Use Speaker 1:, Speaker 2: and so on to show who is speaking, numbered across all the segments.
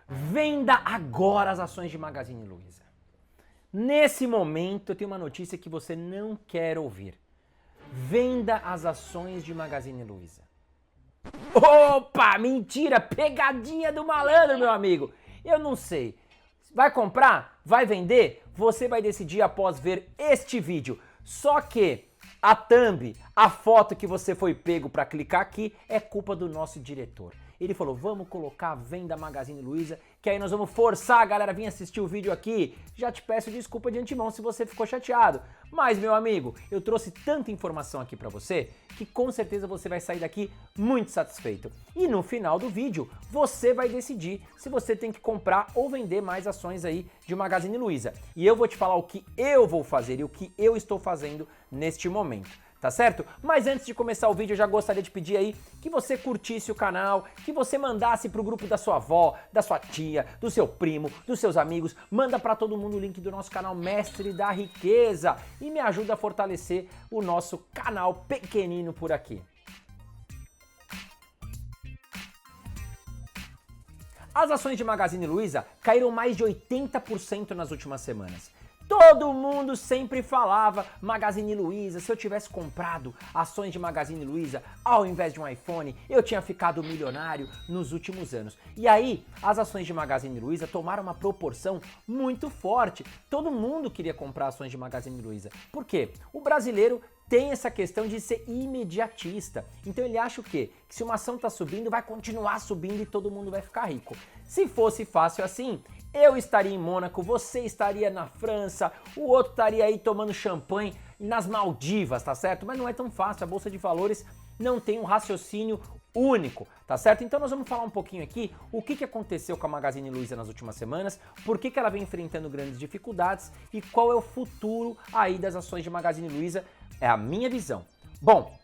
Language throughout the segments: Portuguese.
Speaker 1: Venda agora as ações de Magazine Luiza. Nesse momento eu tenho uma notícia que você não quer ouvir. Venda as ações de Magazine Luiza. Opa, mentira, pegadinha do malandro, meu amigo. Eu não sei. Vai comprar? Vai vender? Você vai decidir após ver este vídeo. Só que a thumb, a foto que você foi pego para clicar aqui é culpa do nosso diretor. Ele falou, vamos colocar a venda Magazine Luiza, que aí nós vamos forçar a galera a vir assistir o vídeo aqui. Já te peço desculpa de antemão se você ficou chateado. Mas, meu amigo, eu trouxe tanta informação aqui pra você que com certeza você vai sair daqui muito satisfeito. E no final do vídeo, você vai decidir se você tem que comprar ou vender mais ações aí de Magazine Luiza. E eu vou te falar o que eu vou fazer e o que eu estou fazendo neste momento. Tá certo? Mas antes de começar o vídeo, eu já gostaria de pedir aí que você curtisse o canal, que você mandasse pro grupo da sua avó, da sua tia, do seu primo, dos seus amigos, manda para todo mundo o link do nosso canal Mestre da Riqueza e me ajuda a fortalecer o nosso canal pequenino por aqui. As ações de Magazine Luiza caíram mais de 80% nas últimas semanas. Todo mundo sempre falava, Magazine Luiza, se eu tivesse comprado ações de Magazine Luiza ao invés de um iPhone, eu tinha ficado milionário nos últimos anos. E aí, as ações de Magazine Luiza tomaram uma proporção muito forte. Todo mundo queria comprar ações de Magazine Luiza. Por quê? O brasileiro tem essa questão de ser imediatista. Então ele acha o quê? Que se uma ação está subindo, vai continuar subindo e todo mundo vai ficar rico. Se fosse fácil assim, eu estaria em Mônaco, você estaria na França, o outro estaria aí tomando champanhe nas Maldivas, tá certo? Mas não é tão fácil, a Bolsa de Valores não tem um raciocínio único, tá certo? Então nós vamos falar um pouquinho aqui o que aconteceu com a Magazine Luiza nas últimas semanas, por que ela vem enfrentando grandes dificuldades e qual é o futuro aí das ações de Magazine Luiza, é a minha visão. Bom,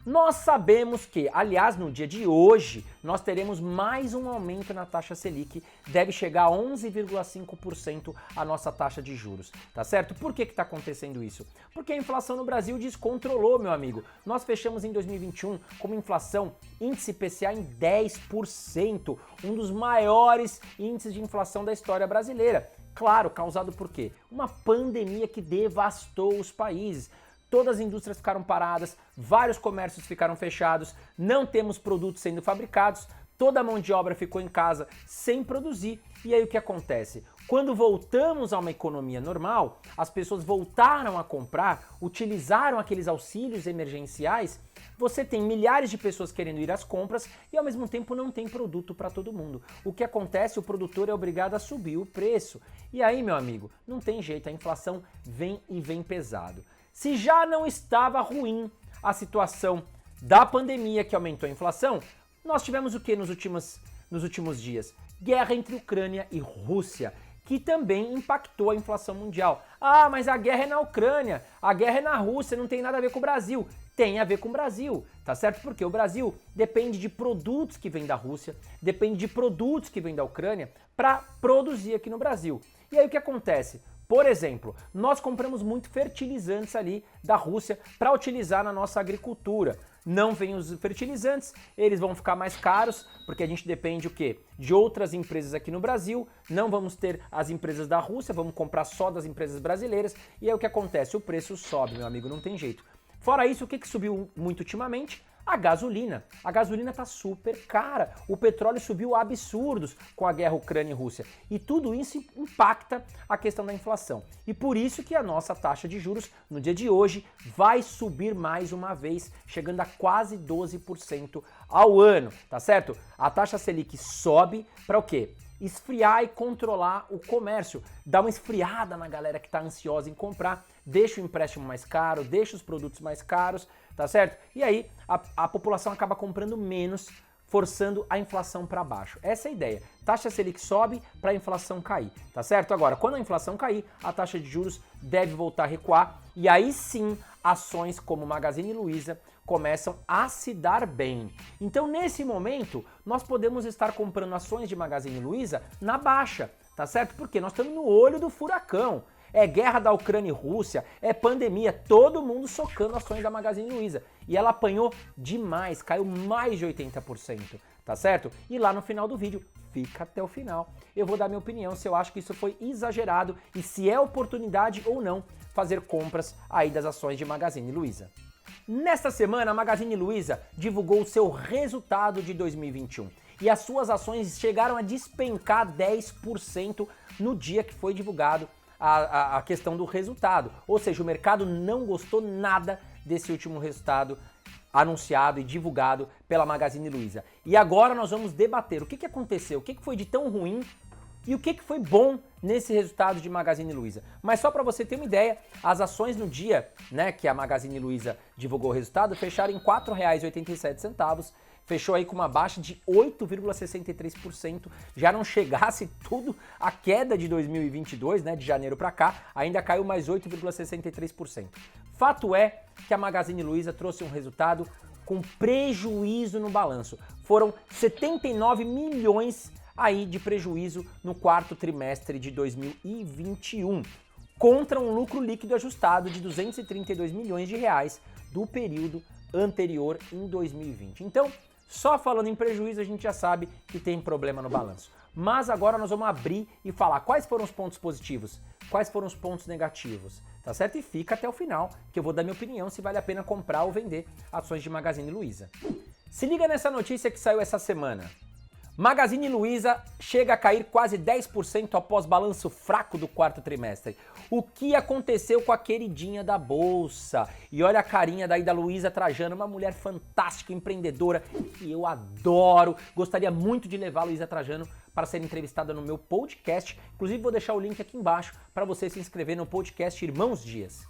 Speaker 1: nós sabemos que, aliás, no dia de hoje, nós teremos mais um aumento na taxa Selic, deve chegar a 11,5% a nossa taxa de juros, tá certo? Por que está acontecendo isso? Porque a inflação no Brasil descontrolou, meu amigo. Nós fechamos em 2021 com uma inflação, índice IPCA em 10%, um dos maiores índices de inflação da história brasileira. Claro, causado por quê? Uma pandemia que devastou os países. Todas as indústrias ficaram paradas, vários comércios ficaram fechados, não temos produtos sendo fabricados, toda a mão de obra ficou em casa sem produzir. E aí o que acontece? Quando voltamos a uma economia normal, as pessoas voltaram a comprar, utilizaram aqueles auxílios emergenciais, você tem milhares de pessoas querendo ir às compras e ao mesmo tempo não tem produto para todo mundo. O que acontece? O produtor é obrigado a subir o preço. E aí, meu amigo, não tem jeito, a inflação vem e vem pesado. Se já não estava ruim a situação da pandemia que aumentou a inflação, nós tivemos o que nos últimos dias? Guerra entre Ucrânia e Rússia, que também impactou a inflação mundial. Ah, mas a guerra é na Ucrânia, a guerra é na Rússia, não tem nada a ver com o Brasil. Tem a ver com o Brasil, tá certo? Porque o Brasil depende de produtos que vêm da Rússia, depende de produtos que vêm da Ucrânia para produzir aqui no Brasil. E aí o que acontece? Por exemplo, nós compramos muito fertilizantes ali da Rússia para utilizar na nossa agricultura. Não vêm os fertilizantes, eles vão ficar mais caros, porque a gente depende o quê? De outras empresas aqui no Brasil, não vamos ter as empresas da Rússia, vamos comprar só das empresas brasileiras, e aí o que acontece? O preço sobe, meu amigo, não tem jeito. Fora isso, o que subiu muito ultimamente? A gasolina. A gasolina tá super cara. O petróleo subiu absurdos com a guerra Ucrânia e Rússia. E tudo isso impacta a questão da inflação. E por isso que a nossa taxa de juros no dia de hoje vai subir mais uma vez, chegando a quase 12% ao ano, tá certo? A taxa Selic sobe para o quê? Esfriar e controlar o comércio, dar uma esfriada na galera que está ansiosa em comprar, deixa o empréstimo mais caro, deixa os produtos mais caros, tá certo? E aí a população acaba comprando menos, forçando a inflação para baixo. Essa é a ideia. Taxa Selic sobe para a inflação cair, tá certo? Agora, quando a inflação cair, a taxa de juros deve voltar a recuar e aí sim ações como Magazine Luiza começam a se dar bem. Então, nesse momento, nós podemos estar comprando ações de Magazine Luiza na baixa, tá certo? Porque nós estamos no olho do furacão. É guerra da Ucrânia e Rússia, é pandemia, todo mundo socando ações da Magazine Luiza. E ela apanhou demais, caiu mais de 80%, tá tá certo? E lá no final do vídeo, fica até o final, eu vou dar minha opinião se eu acho que isso foi exagerado e se é oportunidade ou não fazer compras aí das ações de Magazine Luiza. Nesta semana, a Magazine Luiza divulgou o seu resultado de 2021 e as suas ações chegaram a despencar 10% no dia que foi divulgado a questão do resultado. Ou seja, o mercado não gostou nada desse último resultado anunciado e divulgado pela Magazine Luiza. E agora nós vamos debater o que aconteceu, o que foi de tão ruim e o que foi bom nesse resultado de Magazine Luiza. Mas só para você ter uma ideia, as ações no dia, né, que a Magazine Luiza divulgou o resultado, fecharam em R$ 4,87, fechou aí com uma baixa de 8,63%, já não chegasse tudo a queda de 2022, né, de janeiro para cá, ainda caiu mais 8,63%. Fato é que a Magazine Luiza trouxe um resultado com prejuízo no balanço. Foram 79 milhões aí de prejuízo no quarto trimestre de 2021, contra um lucro líquido ajustado de 232 milhões de reais do período anterior em 2020. Então, só falando em prejuízo, a gente já sabe que tem problema no balanço. Mas agora nós vamos abrir e falar quais foram os pontos positivos, quais foram os pontos negativos, tá certo? E fica até o final, que eu vou dar minha opinião se vale a pena comprar ou vender ações de Magazine Luiza. Se liga nessa notícia que saiu essa semana. Magazine Luiza chega a cair quase 10% após balanço fraco do quarto trimestre. O que aconteceu com a queridinha da bolsa? E olha a carinha daí da Luiza Trajano, uma mulher fantástica, empreendedora, que eu adoro. Gostaria muito de levar a Luiza Trajano para ser entrevistada no meu podcast. Inclusive vou deixar o link aqui embaixo para você se inscrever no podcast Irmãos Dias.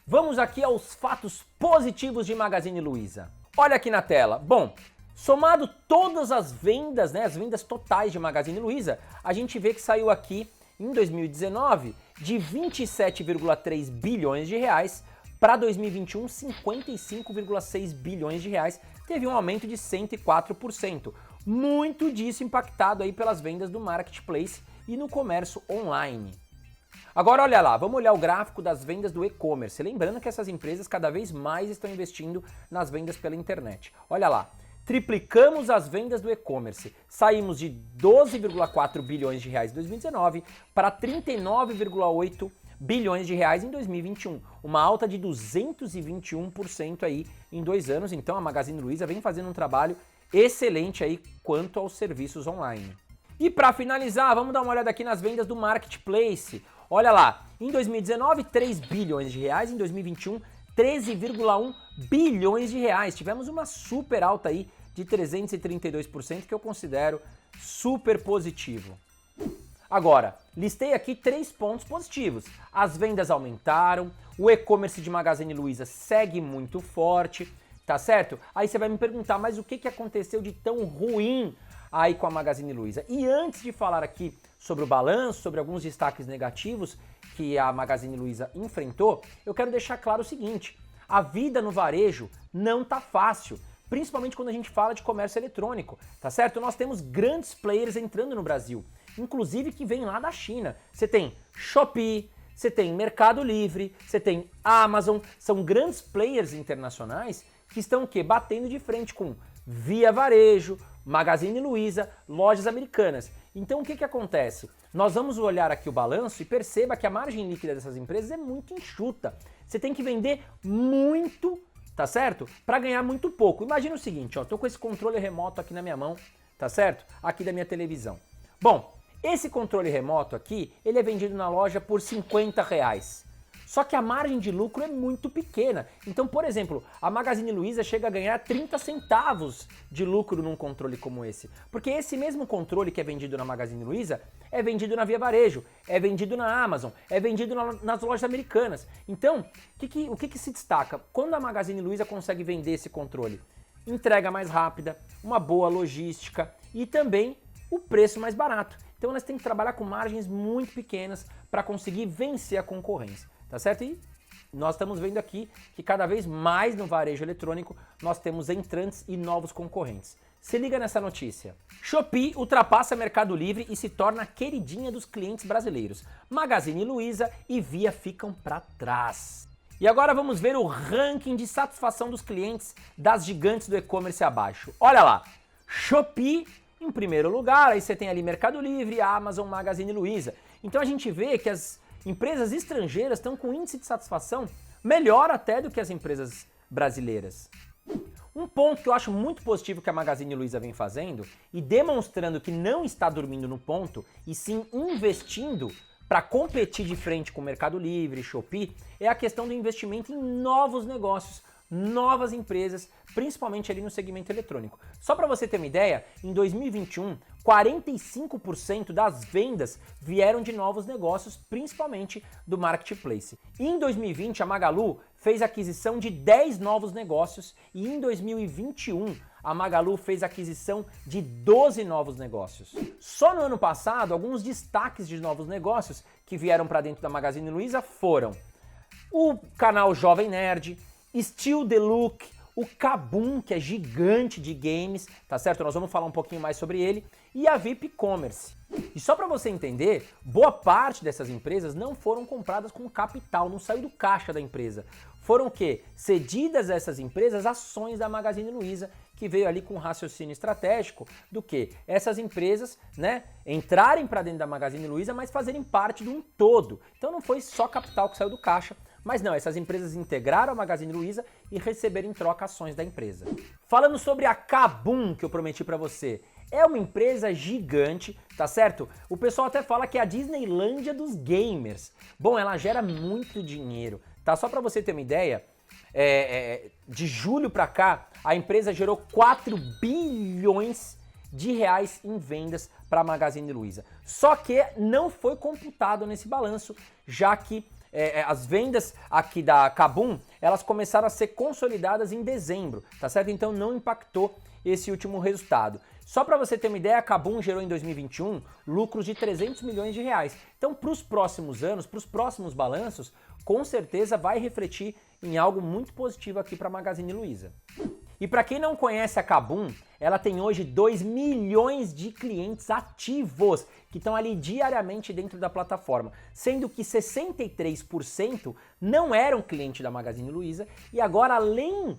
Speaker 1: Vamos aqui aos fatos positivos de Magazine Luiza. Olha aqui na tela. Bom, somado todas as vendas, né, as vendas totais de Magazine Luiza, a gente vê que saiu aqui em 2019 de 27,3 bilhões de reais para 2021 55,6 bilhões de reais. Teve um aumento de 104%. Muito disso impactado aí pelas vendas do marketplace e no comércio online. Agora olha lá, vamos olhar o gráfico das vendas do e-commerce. Lembrando que essas empresas cada vez mais estão investindo nas vendas pela internet. Olha lá. Triplicamos as vendas do e-commerce. Saímos de 12,4 bilhões de reais em 2019 para 39,8 bilhões de reais em 2021. Uma alta de 221% aí em 2 anos. Então a Magazine Luiza vem fazendo um trabalho excelente aí quanto aos serviços online. E para finalizar, vamos dar uma olhada aqui nas vendas do marketplace. Olha lá, em 2019, 3 bilhões de reais, em 2021, 13,1 bilhões de reais. Tivemos uma super alta aí de 332%, que eu considero super positivo. Agora, listei aqui 3 pontos positivos. As vendas aumentaram, o e-commerce de Magazine Luiza segue muito forte, tá certo? Aí você vai me perguntar, mas o que aconteceu de tão ruim aí com a Magazine Luiza? E antes de falar aqui sobre o balanço, sobre alguns destaques negativos que a Magazine Luiza enfrentou, eu quero deixar claro o seguinte: a vida no varejo não tá fácil, principalmente quando a gente fala de comércio eletrônico, tá certo? Nós temos grandes players entrando no Brasil, inclusive que vêm lá da China. Você tem Shopee, você tem Mercado Livre, você tem Amazon, são grandes players internacionais que estão o quê? Batendo de frente com Via Varejo, Magazine Luiza, lojas americanas. Então o que acontece? Nós vamos olhar aqui o balanço e perceba que a margem líquida dessas empresas é muito enxuta. Você tem que vender muito, tá certo? Para ganhar muito pouco. Imagina o seguinte, ó, tô com esse controle remoto aqui na minha mão, tá certo? Aqui da minha televisão. Bom, esse controle remoto aqui, ele é vendido na loja por R$50. Só que a margem de lucro é muito pequena. Então, por exemplo, a Magazine Luiza chega a ganhar 30 centavos de lucro num controle como esse. Porque esse mesmo controle que é vendido na Magazine Luiza é vendido na Via Varejo, é vendido na Amazon, é vendido nas lojas americanas. Então, o que se destaca? Quando a Magazine Luiza consegue vender esse controle? Entrega mais rápida, uma boa logística e também o preço mais barato. Então, nós temos que trabalhar com margens muito pequenas para conseguir vencer a concorrência. Tá certo? E nós estamos vendo aqui que cada vez mais no varejo eletrônico nós temos entrantes e novos concorrentes. Se liga nessa notícia. Shopee ultrapassa Mercado Livre e se torna a queridinha dos clientes brasileiros. Magazine Luiza e Via ficam para trás. E agora vamos ver o ranking de satisfação dos clientes das gigantes do e-commerce abaixo. Olha lá, Shopee em primeiro lugar, aí você tem ali Mercado Livre, Amazon, Magazine Luiza. Então a gente vê que as empresas estrangeiras estão com índice de satisfação melhor até do que as empresas brasileiras. Um ponto que eu acho muito positivo que a Magazine Luiza vem fazendo e demonstrando que não está dormindo no ponto e sim investindo para competir de frente com o Mercado Livre, Shopee, é a questão do investimento em novos negócios, novas empresas, principalmente ali no segmento eletrônico. Só para você ter uma ideia, em 2021, 45% das vendas vieram de novos negócios, principalmente do marketplace. E em 2020, a Magalu fez aquisição de 10 novos negócios e em 2021, a Magalu fez aquisição de 12 novos negócios. Só no ano passado, alguns destaques de novos negócios que vieram para dentro da Magazine Luiza foram o canal Jovem Nerd, Still the Look, o Kabum, que é gigante de games, tá certo? Nós vamos falar um pouquinho mais sobre ele, e a VIP Commerce. E só para você entender, boa parte dessas empresas não foram compradas com capital, não saiu do caixa da empresa. Foram o quê? Cedidas a essas empresas ações da Magazine Luiza, que veio ali com um raciocínio estratégico do que essas empresas, né, entrarem para dentro da Magazine Luiza, mas fazerem parte de um todo. Então não foi só capital que saiu do caixa, mas não, essas empresas integraram a Magazine Luiza e receberam em troca ações da empresa. Falando sobre a Kabum, que eu prometi para você, é uma empresa gigante, tá certo? O pessoal até fala que é a Disneylândia dos gamers. Bom, ela gera muito dinheiro, tá? Só para você ter uma ideia, de julho para cá, a empresa gerou 4 bilhões de reais em vendas para a Magazine Luiza. Só que não foi computado nesse balanço, já que as vendas aqui da Kabum, elas começaram a ser consolidadas em dezembro, tá certo? Então não impactou esse último resultado. Só para você ter uma ideia, a Kabum gerou em 2021 lucros de 300 milhões de reais. Então para os próximos anos, para os próximos balanços, com certeza vai refletir em algo muito positivo aqui para a Magazine Luiza. E para quem não conhece a Kabum, ela tem hoje 2 milhões de clientes ativos que estão ali diariamente dentro da plataforma, sendo que 63% não eram clientes da Magazine Luiza e agora, além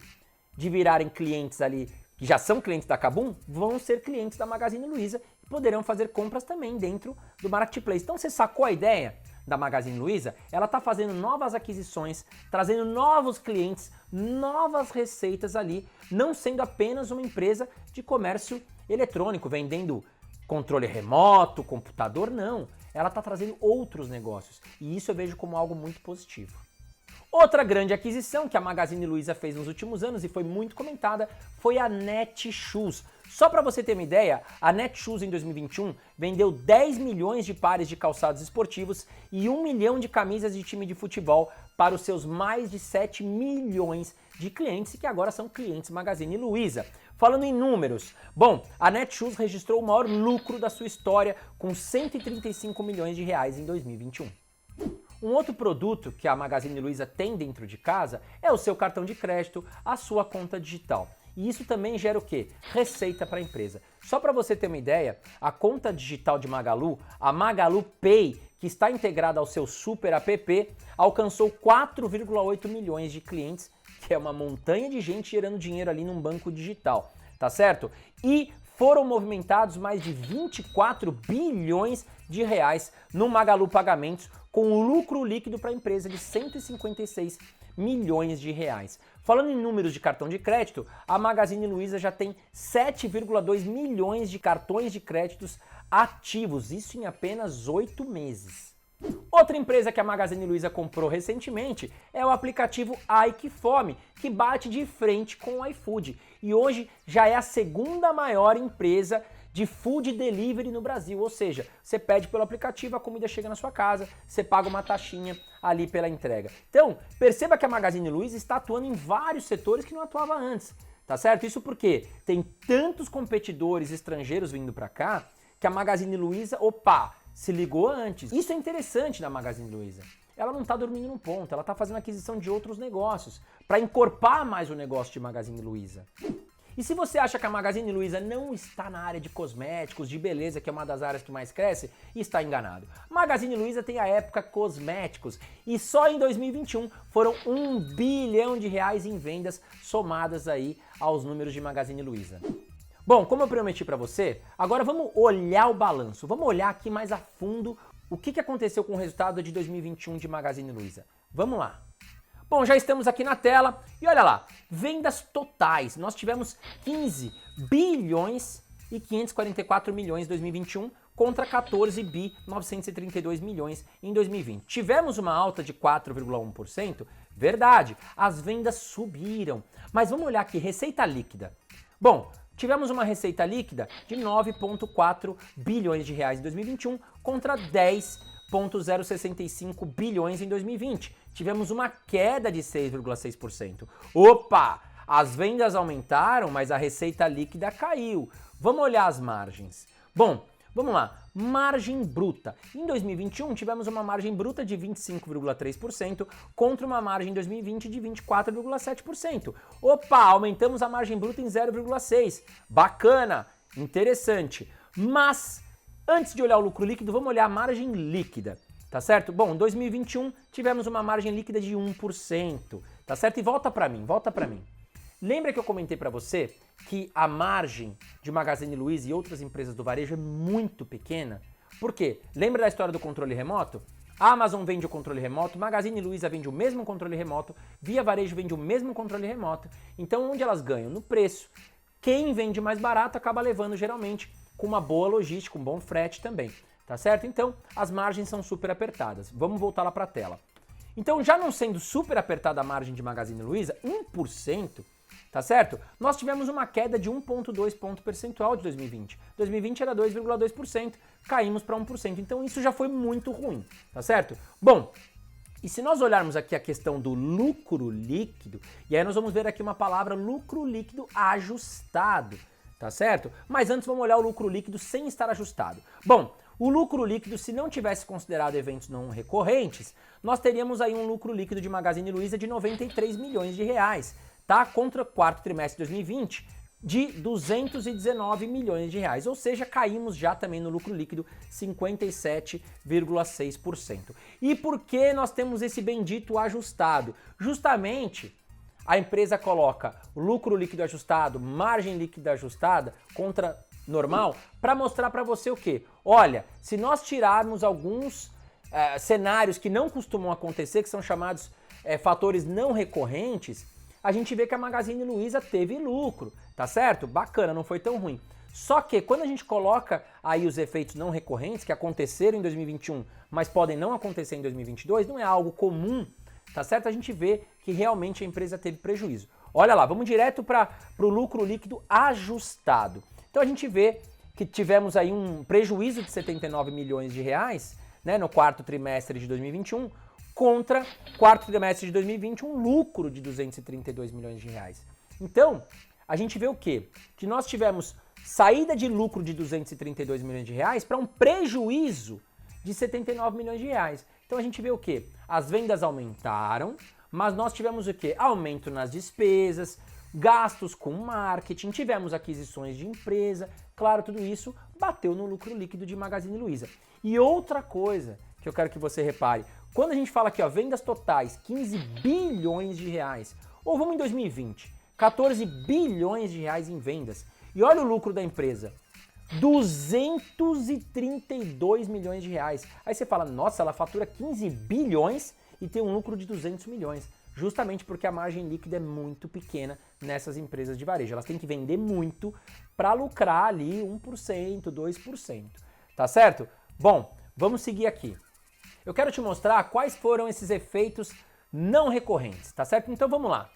Speaker 1: de virarem clientes ali, que já são clientes da Kabum, vão ser clientes da Magazine Luiza e poderão fazer compras também dentro do marketplace. Então você sacou a ideia da Magazine Luiza? Ela está fazendo novas aquisições, trazendo novos clientes, novas receitas ali, não sendo apenas uma empresa de comércio eletrônico, vendendo controle remoto, computador, não. Ela está trazendo outros negócios e isso eu vejo como algo muito positivo. Outra grande aquisição que a Magazine Luiza fez nos últimos anos e foi muito comentada foi a Netshoes. Só para você ter uma ideia, a Netshoes em 2021 vendeu 10 milhões de pares de calçados esportivos e 1 milhão de camisas de time de futebol para os seus mais de 7 milhões de clientes que agora são clientes Magazine Luiza. Falando em números, bom, a Netshoes registrou o maior lucro da sua história com 135 milhões de reais em 2021. Um outro produto que a Magazine Luiza tem dentro de casa é o seu cartão de crédito, a sua conta digital. E isso também gera o quê? Receita para a empresa. Só para você ter uma ideia, a conta digital de Magalu, a Magalu Pay, que está integrada ao seu super app, alcançou 4,8 milhões de clientes, que é uma montanha de gente gerando dinheiro ali num banco digital, tá certo? E foram movimentados mais de 24 bilhões de reais no Magalu Pagamentos, com um lucro líquido para a empresa de 156 milhões de reais. Falando em números de cartão de crédito, a Magazine Luiza já tem 7,2 milhões de cartões de créditos ativos, isso em apenas 8 meses. Outra empresa que a Magazine Luiza comprou recentemente é o aplicativo iQfome, que bate de frente com o iFood e hoje já é a segunda maior empresa de food delivery no Brasil, ou seja, você pede pelo aplicativo, a comida chega na sua casa, você paga uma taxinha ali pela entrega. Então, perceba que a Magazine Luiza está atuando em vários setores que não atuava antes, tá certo? Isso porque tem tantos competidores estrangeiros vindo para cá que a Magazine Luiza, se ligou antes. Isso é interessante na Magazine Luiza. Ela não está dormindo no ponto, ela está fazendo aquisição de outros negócios para encorpar mais o negócio de Magazine Luiza. E se você acha que a Magazine Luiza não está na área de cosméticos, de beleza, que é uma das áreas que mais cresce, está enganado. Magazine Luiza tem a época cosméticos e só em 2021 foram 1 bilhão de reais em vendas somadas aí aos números de Magazine Luiza. Bom, como eu prometi para você, agora vamos olhar o balanço. Vamos olhar aqui mais a fundo o que aconteceu com o resultado de 2021 de Magazine Luiza. Vamos lá. Bom, já estamos aqui na tela e olha lá, vendas totais. Nós tivemos 15 bilhões e 544 milhões em 2021 contra 14 bi 932 milhões em 2020. Tivemos uma alta de 4,1%, verdade, as vendas subiram. Mas vamos olhar aqui, receita líquida. Bom, tivemos uma receita líquida de 9,4 bilhões de reais em 2021 contra 10,065 bilhões em 2020. Tivemos uma queda de 6,6%. Opa! As vendas aumentaram, mas a receita líquida caiu. Vamos olhar as margens. Bom, vamos lá. Margem bruta. Em 2021 tivemos uma margem bruta de 25,3% contra uma margem em 2020 de 24,7%. Opa, aumentamos a margem bruta em 0,6%. Bacana, interessante. Mas, antes de olhar o lucro líquido, vamos olhar a margem líquida. Tá certo? Bom, em 2021 tivemos uma margem líquida de 1%. Tá certo? E volta para mim. Lembra que eu comentei para você que a margem de Magazine Luiza e outras empresas do varejo é muito pequena? Por quê? Lembra da história do controle remoto? A Amazon vende o controle remoto, Magazine Luiza vende o mesmo controle remoto, Via Varejo vende o mesmo controle remoto. Então, onde elas ganham? No preço. Quem vende mais barato acaba levando geralmente com uma boa logística, um bom frete também. Tá certo? Então, as margens são super apertadas. Vamos voltar lá para a tela. Então, já não sendo super apertada a margem de Magazine Luiza, 1%, tá certo? Nós tivemos uma queda de 1,2 ponto percentual de 2020. 2020 era 2,2%, caímos para 1%. Então isso já foi muito ruim, tá certo? Bom, e se nós olharmos aqui a questão do lucro líquido, e aí nós vamos ver aqui uma palavra lucro líquido ajustado, tá certo? Mas antes vamos olhar o lucro líquido sem estar ajustado. Bom, o lucro líquido, se não tivesse considerado eventos não recorrentes, nós teríamos aí um lucro líquido de Magazine Luiza de 93 milhões de reais. Tá? Contra o quarto trimestre de 2020 de 219 milhões de reais, ou seja, caímos já também no lucro líquido 57,6%. E por que nós temos esse bendito ajustado? Justamente a empresa coloca o lucro líquido ajustado, margem líquida ajustada contra normal para mostrar para você o quê? Olha, se nós tirarmos alguns cenários que não costumam acontecer, que são chamados fatores não recorrentes, a gente vê que a Magazine Luiza teve lucro, tá certo? Bacana, não foi tão ruim. Só que quando a gente coloca aí os efeitos não recorrentes que aconteceram em 2021, mas podem não acontecer em 2022, não é algo comum, tá certo? A gente vê que realmente a empresa teve prejuízo. Olha lá, vamos direto para o lucro líquido ajustado. Então a gente vê que tivemos aí um prejuízo de 79 milhões de reais, né, no quarto trimestre de 2021, contra quarto trimestre de 2020, um lucro de 232 milhões de reais. Então, a gente vê o quê? Que nós tivemos saída de lucro de 232 milhões de reais para um prejuízo de 79 milhões de reais. Então a gente vê o quê? As vendas aumentaram, mas nós tivemos o quê? Aumento nas despesas, gastos com marketing, tivemos aquisições de empresa, claro, tudo isso bateu no lucro líquido de Magazine Luiza. E outra coisa que eu quero que você repare, quando a gente fala aqui, ó, vendas totais, 15 bilhões de reais, ou vamos em 2020, 14 bilhões de reais em vendas, e olha o lucro da empresa, 232 milhões de reais. Aí você fala, nossa, ela fatura 15 bilhões e tem um lucro de 200 milhões, justamente porque a margem líquida é muito pequena nessas empresas de varejo. Elas têm que vender muito para lucrar ali 1%, 2%, tá certo? Bom, vamos seguir aqui. Eu quero te mostrar quais foram esses efeitos não recorrentes, tá certo? Então vamos lá.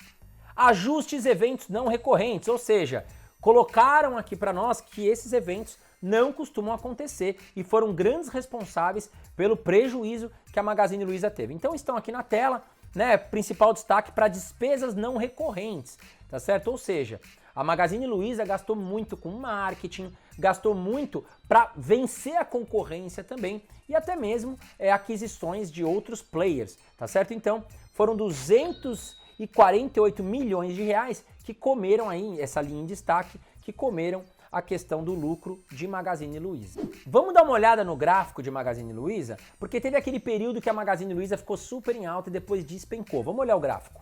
Speaker 1: Ajustes eventos não recorrentes, ou seja, colocaram aqui para nós que esses eventos não costumam acontecer e foram grandes responsáveis pelo prejuízo que a Magazine Luiza teve. Então estão aqui na tela, né, principal destaque para despesas não recorrentes, tá certo? Ou seja, a Magazine Luiza gastou muito com marketing, gastou muito para vencer a concorrência também e até mesmo aquisições de outros players, tá certo? Então, foram 248 milhões de reais que comeram aí, essa linha em destaque, que comeram a questão do lucro de Magazine Luiza. Vamos dar uma olhada no gráfico de Magazine Luiza, porque teve aquele período que a Magazine Luiza ficou super em alta e depois despencou. Vamos olhar o gráfico.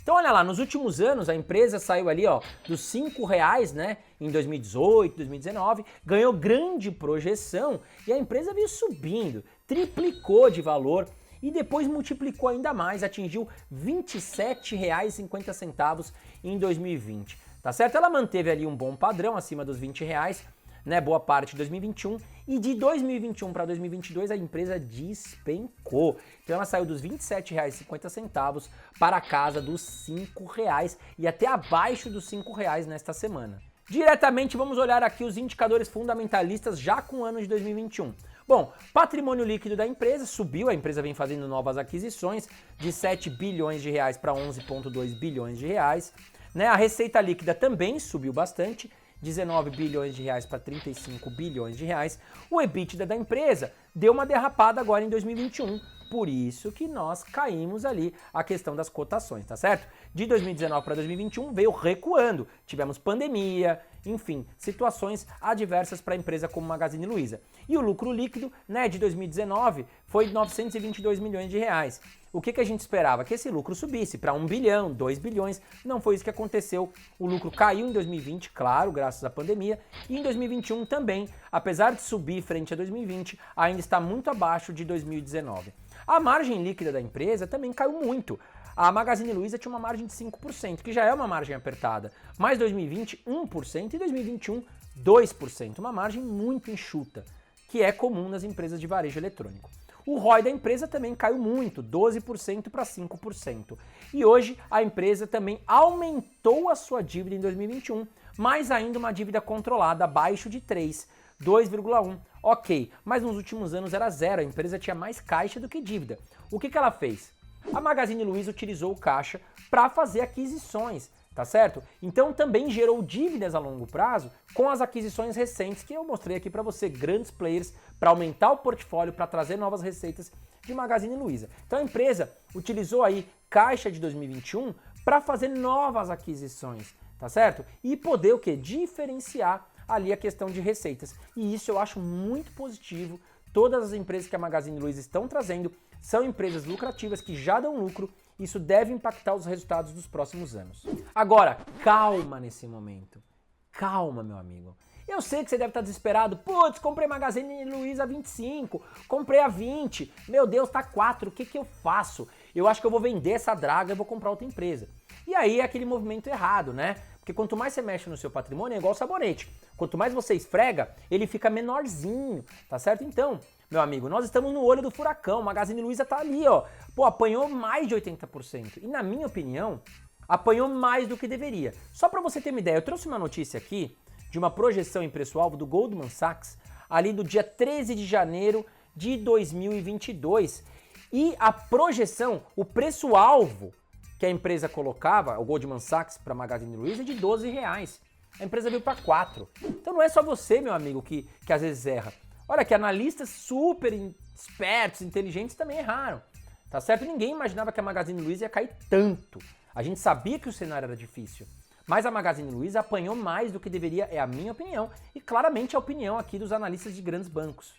Speaker 1: Então olha lá, nos últimos anos a empresa saiu ali ó, dos R$5, né, em 2018, 2019, ganhou grande projeção e a empresa veio subindo, triplicou de valor e depois multiplicou ainda mais, atingiu R$27,50 em 2020, tá certo? Ela manteve ali um bom padrão acima dos R$20, né, boa parte de 2021, e de 2021 para 2022 a empresa despencou. Então ela saiu dos R$27,50 para a casa dos R$5 e até abaixo dos R$5 nesta semana. Diretamente vamos olhar aqui os indicadores fundamentalistas já com o ano de 2021. Bom, patrimônio líquido da empresa subiu, a empresa vem fazendo novas aquisições de R$7 bilhões para 11,2 bilhões de reais, né? A receita líquida também subiu bastante, 19 bilhões de reais para 35 bilhões de reais. O EBITDA da empresa deu uma derrapada agora em 2021, por isso que nós caímos ali a questão das cotações, tá certo? De 2019 para 2021 veio recuando, tivemos pandemia, enfim, situações adversas para a empresa como Magazine Luiza. E o lucro líquido, né, de 2019 foi 922 milhões de reais. O que a gente esperava? Que esse lucro subisse para 1 bilhão, 2 bilhões, não foi isso que aconteceu. O lucro caiu em 2020, claro, graças à pandemia, e em 2021 também, apesar de subir frente a 2020, ainda está muito abaixo de 2019. A margem líquida da empresa também caiu muito. A Magazine Luiza tinha uma margem de 5%, que já é uma margem apertada, mas 2020, 1% e 2021, 2%, uma margem muito enxuta, que é comum nas empresas de varejo eletrônico. O ROI da empresa também caiu muito, 12% para 5%. E hoje a empresa também aumentou a sua dívida em 2021, mas ainda uma dívida controlada abaixo de 3, 2,1. Ok, mas nos últimos anos era zero, a empresa tinha mais caixa do que dívida. O que ela fez? A Magazine Luiza utilizou o caixa para fazer aquisições, tá certo? Então também gerou dívidas a longo prazo com as aquisições recentes que eu mostrei aqui para você, grandes players para aumentar o portfólio, para trazer novas receitas de Magazine Luiza. Então a empresa utilizou aí caixa de 2021 para fazer novas aquisições, tá certo? E poder o quê? Diferenciar ali a questão de receitas. E isso eu acho muito positivo. Todas as empresas que a Magazine Luiza estão trazendo são empresas lucrativas que já dão lucro. Isso deve impactar os resultados dos próximos anos. Agora, calma nesse momento. Calma, meu amigo. Eu sei que você deve estar desesperado. Putz, comprei Magazine Luiza a 25, comprei a 20. Meu Deus, tá 4. O que eu faço? Eu acho que eu vou vender essa draga e vou comprar outra empresa. E aí é aquele movimento errado, né? Porque quanto mais você mexe no seu patrimônio, é igual sabonete. Quanto mais você esfrega, ele fica menorzinho, tá certo? Então, meu amigo, nós estamos no olho do furacão. O Magazine Luiza tá ali, ó. Pô, apanhou mais de 80%. E na minha opinião, apanhou mais do que deveria. Só para você ter uma ideia, eu trouxe uma notícia aqui de uma projeção em preço-alvo do Goldman Sachs, ali do dia 13 de janeiro de 2022. E a projeção, o preço-alvo que a empresa colocava, o Goldman Sachs para a Magazine Luiza, é de R$12. A empresa veio para 4. Então não é só você, meu amigo, que às vezes erra. Olha que analistas super espertos, inteligentes também erraram. Tá certo? Ninguém imaginava que a Magazine Luiza ia cair tanto. A gente sabia que o cenário era difícil. Mas a Magazine Luiza apanhou mais do que deveria, é a minha opinião, e claramente a opinião aqui dos analistas de grandes bancos.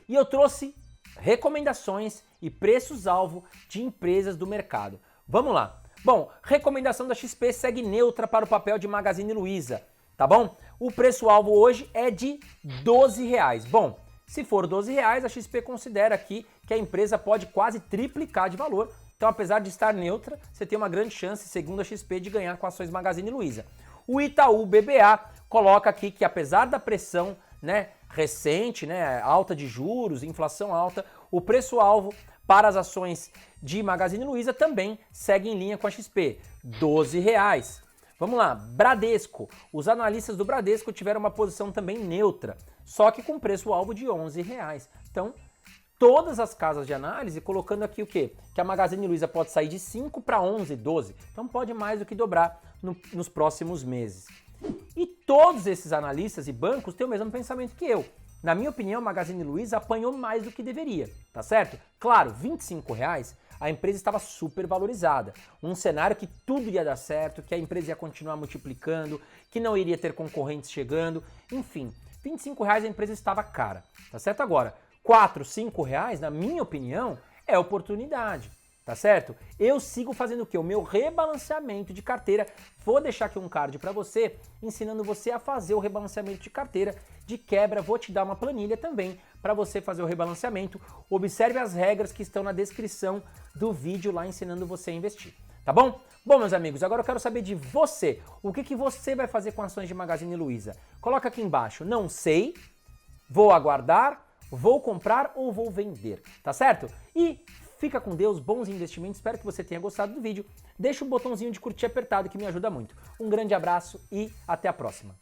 Speaker 1: E eu trouxe recomendações e preços-alvo de empresas do mercado. Vamos lá. Bom, recomendação da XP segue neutra para o papel de Magazine Luiza, tá bom? O preço-alvo hoje é de R$12. Bom, se for R$12, a XP considera aqui que a empresa pode quase triplicar de valor. Então, apesar de estar neutra, você tem uma grande chance, segundo a XP, de ganhar com ações Magazine Luiza. O Itaú BBA coloca aqui que apesar da pressão, né, recente, né, alta de juros, inflação alta, o preço-alvo para as ações de Magazine Luiza também segue em linha com a XP, R$12. Vamos lá, Bradesco. Os analistas do Bradesco tiveram uma posição também neutra, só que com preço-alvo de R$11. Então, todas as casas de análise colocando aqui o quê? Que a Magazine Luiza pode sair de 5 para 11, 12. Então pode mais do que dobrar nos próximos meses. E todos esses analistas e bancos têm o mesmo pensamento que eu. Na minha opinião, a Magazine Luiza apanhou mais do que deveria, tá certo? Claro, R$25, a empresa estava super valorizada. Um cenário que tudo ia dar certo, que a empresa ia continuar multiplicando, que não iria ter concorrentes chegando. Enfim, R$25 a empresa estava cara, tá certo? Agora, R$4, R$5, na minha opinião, é oportunidade. tá certo? Eu sigo fazendo o quê? O meu rebalanceamento de carteira. Vou deixar aqui um card para você, ensinando você a fazer o rebalanceamento de carteira. De quebra, vou te dar uma planilha também para você fazer o rebalanceamento. Observe as regras que estão na descrição do vídeo lá ensinando você a investir, tá bom? Bom, meus amigos, agora eu quero saber de você. O que você vai fazer com ações de Magazine Luiza? Coloca aqui embaixo, não sei, vou aguardar, vou comprar ou vou vender, tá certo? E fica com Deus, bons investimentos, espero que você tenha gostado do vídeo. Deixa o botãozinho de curtir apertado que me ajuda muito. Um grande abraço e até a próxima.